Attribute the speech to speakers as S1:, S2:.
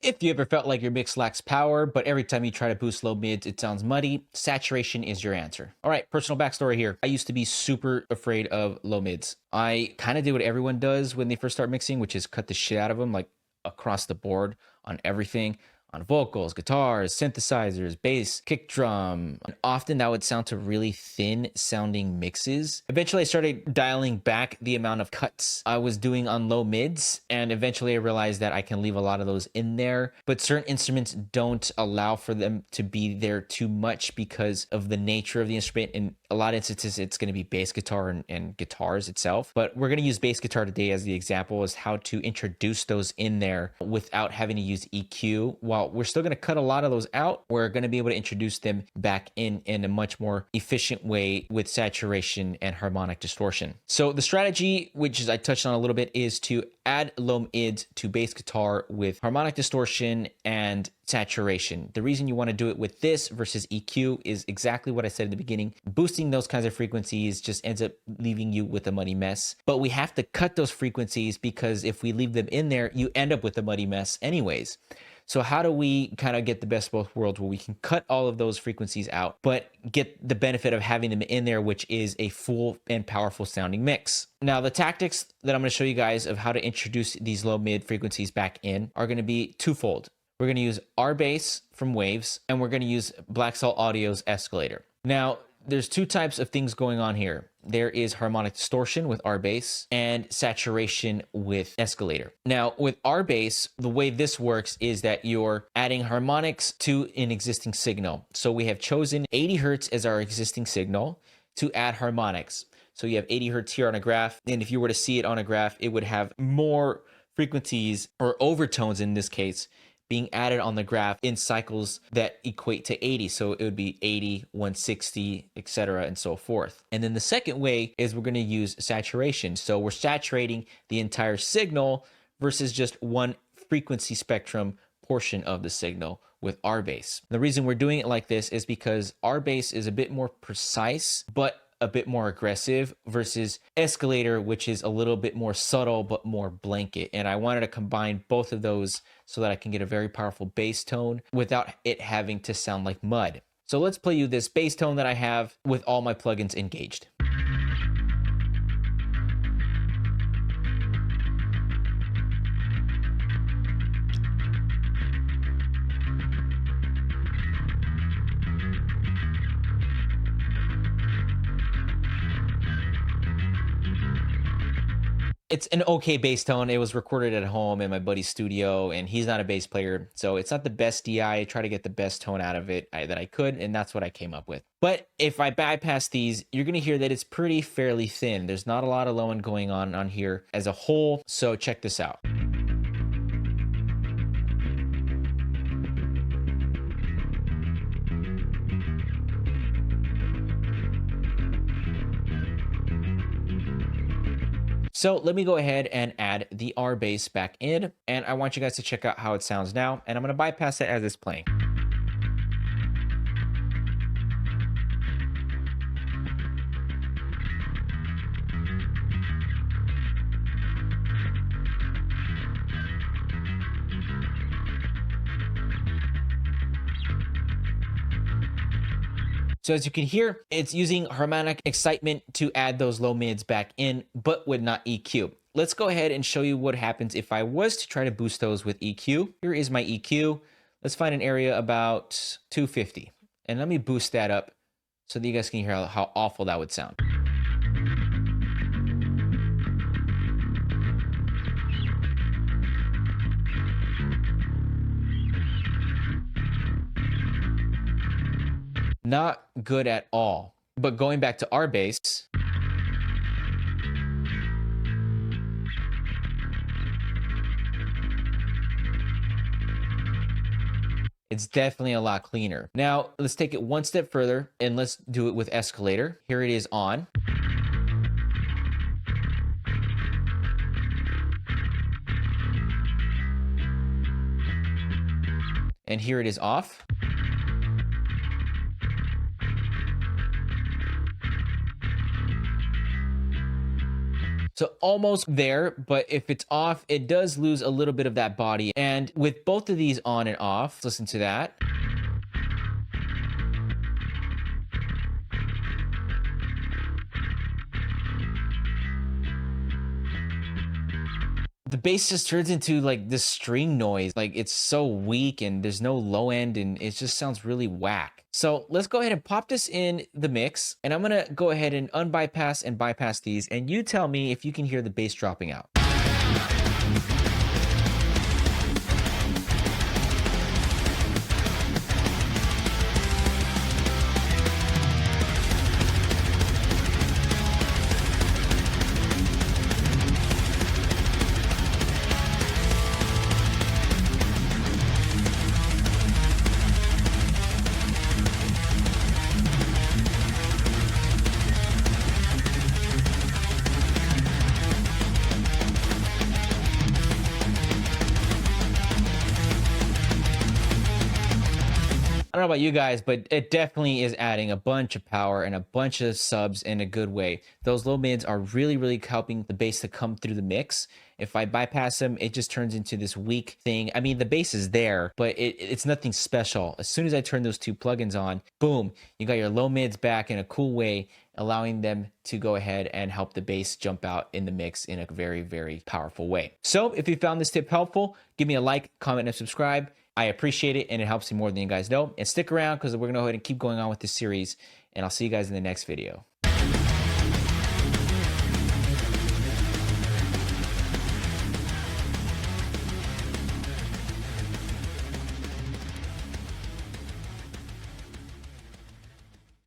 S1: If you ever felt like your mix lacks power, but every time you try to boost low mids, it sounds muddy, saturation is your answer. All right, personal backstory here. I used to be super afraid of low mids. I kind of did what everyone does when they first start mixing, which is cut the shit out of them, like across the board on everything. On vocals, guitars, synthesizers, bass, kick drum. And often that would sound to really thin sounding mixes. Eventually I started dialing back the amount of cuts I was doing on low mids. And eventually I realized that I can leave a lot of those in there, but certain instruments don't allow for them to be there too much because of the nature of the instrument. In a lot of instances, it's going to be bass guitar and guitars itself. But we're going to use bass guitar today as the example as how to introduce those in there without having to use EQ. While we're still going to cut a lot of those out, we're going to be able to introduce them back in a much more efficient way with saturation and harmonic distortion. So the strategy, which is I touched on a little bit, is to add low mids to bass guitar with harmonic distortion and saturation. The reason you want to do it with this versus EQ is exactly what I said at the beginning. Boosting those kinds of frequencies just ends up leaving you with a muddy mess. But we have to cut those frequencies because if we leave them in there, you end up with a muddy mess anyways. So how do we kind of get the best of both worlds where we can cut all of those frequencies out, but get the benefit of having them in there, which is a full and powerful sounding mix? Now, the tactics that I'm going to show you guys of how to introduce these low mid frequencies back in are going to be twofold. We're going to use our bass from Waves, and we're going to use Black Salt Audio's Escalator. Now, there's two types of things going on here. There is harmonic distortion with our bass and saturation with Escalator. Now, with our bass, the way this works is that you're adding harmonics to an existing signal. So we have chosen 80 hertz as our existing signal to add harmonics. So you have 80 hertz here on a graph, and if you were to see it on a graph, it would have more frequencies or overtones in this case being added on the graph in cycles that equate to 80. So it would be 80, 160, etc., and so forth. And then the second way is we're going to use saturation. So we're saturating the entire signal versus just one frequency spectrum portion of the signal with our bass. The reason we're doing it like this is because our bass is a bit more precise, but a bit more aggressive versus Escalator, which is a little bit more subtle but more blanket. And I wanted to combine both of those so that I can get a very powerful bass tone without it having to sound like mud. So let's play you this bass tone that I have with all my plugins engaged. It's an okay bass tone. It was recorded at home in my buddy's studio, and he's not a bass player, so it's not the best DI. I try to get the best tone out of it that I could, and that's what I came up with. But if I bypass these, you're going to hear that it's pretty fairly thin. There's not a lot of low end going on here as a whole, so check this out. So let me go ahead and add the R bass back in, and I want you guys to check out how it sounds now, and I'm going to bypass it as it's playing. So as you can hear, it's using harmonic excitement to add those low mids back in, but with not EQ. Let's go ahead and show you what happens if I was to try to boost those with EQ. Here is my EQ. Let's find an area about 250. And let me boost that up so that you guys can hear how awful that would sound. Not good at all. But going back to our bass, it's definitely a lot cleaner. Now, let's take it one step further and let's do it with Escalator. Here it is on. And here it is off. So almost there, but if it's off, it does lose a little bit of that body. And with both of these on and off, listen to that. The bass just turns into like this string noise. Like it's so weak and there's no low end and it just sounds really whack. So let's go ahead and pop this in the mix. And I'm gonna go ahead and unbypass and bypass these. And you tell me if you can hear the bass dropping out. I don't know about you guys, but it definitely is adding a bunch of power and a bunch of subs in a good way. Those low mids are really, really helping the bass to come through the mix. If I bypass them, it just turns into this weak thing. I mean, the bass is there, but it's nothing special. As soon as I turn those two plugins on, boom, you got your low mids back in a cool way, allowing them to go ahead and help the bass jump out in the mix in a very, very powerful way. So if you found this tip helpful, give me a like, comment, and subscribe. I appreciate it, and it helps me more than you guys know. And stick around because we're going to go ahead and keep going on with this series, and I'll see you guys in the next video.